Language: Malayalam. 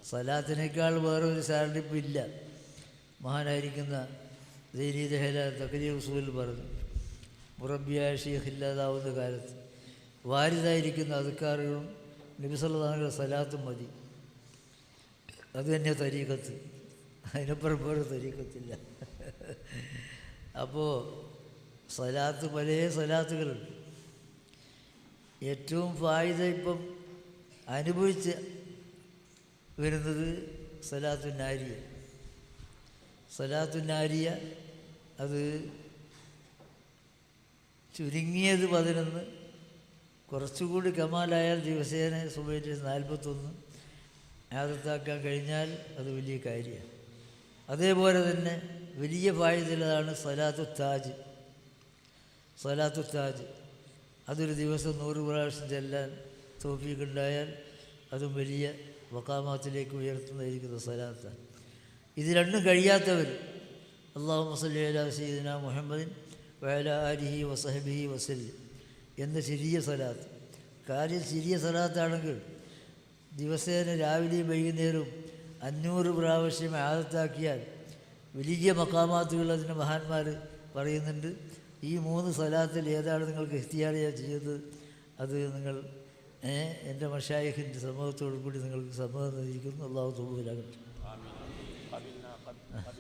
സലാത്തിനേക്കാൾ വേറൊരു സാരണിപ്പില്ല. മഹാനായിരിക്കുന്ന ദൈനി ദഹല തഖരീ ഉസൂൽ പറഞ്ഞു, മുറബിയായ ഷെയ്ഖ് ഇല്ലാതാവുന്ന കാലത്ത് വാരിതായിരിക്കുന്ന അദ്കാറുകളും നബി സല്ലല്ലാഹു അലൈഹി വസല്ലം സലാത്തും മതി. അത് തന്നെ തരീഖത്ത്, അതിനപ്പുറം വേറെ തരീഖത്തില്ല. അപ്പോൾ സലാത്ത് പല സലാത്തുകളുണ്ട്. ഏറ്റവും ഫായിദ ഇപ്പം അനുഭവിച്ച് വരുന്നത് സലാത്തുന്നാരിയ. അത് ചുരുങ്ങിയത് 11, കുറച്ചുകൂടി കമാലായാൽ ദിവസേന സുബഹിക്ക് 41 ആദത്താക്കാൻ കഴിഞ്ഞാൽ അത് വലിയ കാര്യമാണ്. അതേപോലെ തന്നെ വലിയ ഫായിദയാണ് സലാത്തു താജ്. അതൊരു ദിവസം 100 പ്രാവശ്യം ചെല്ലാൻ തൗഫീഖുണ്ടായാൽ അതും വലിയ വഖാമാത്തിലേക്ക് ഉയർത്തുന്നതായിരിക്കുന്ന സലാത്താണ്. ഇത് രണ്ടും കഴിയാത്തവർ അല്ലാഹുമ്മ സ്വല്ലി അലാ സയ്യിദിനാ മുഹമ്മദിൻ വഅലാ ആലിഹി വസഹ്ബിഹി വസല്ലം എന്ന ചെറിയ സലാത്ത്. കാര്യം ചെറിയ സലാത്താണെങ്കിൽ ദിവസേന രാവിലെയും വൈകുന്നേരവും 500 പ്രാവശ്യം ആദത്താക്കിയാൽ വലിയ മഖാമാത്തുകൾ അതിന് മഹാന്മാർ പറയുന്നുണ്ട്. ഈ 3 സലാത്തിൽ ഏതാണ് നിങ്ങൾക്ക് ഇഖ്തിയാറിയാണ് ചെയ്യുന്നത്, അത് നിങ്ങൾ എൻ്റെ മശായിഖിൻ്റെ സമ്മതത്തോടു കൂടി നിങ്ങൾക്ക് സമ്മതം നൽകിയിരിക്കുന്നു. അല്ലാഹു തൗഫീഖ് നൽകട്ടെ.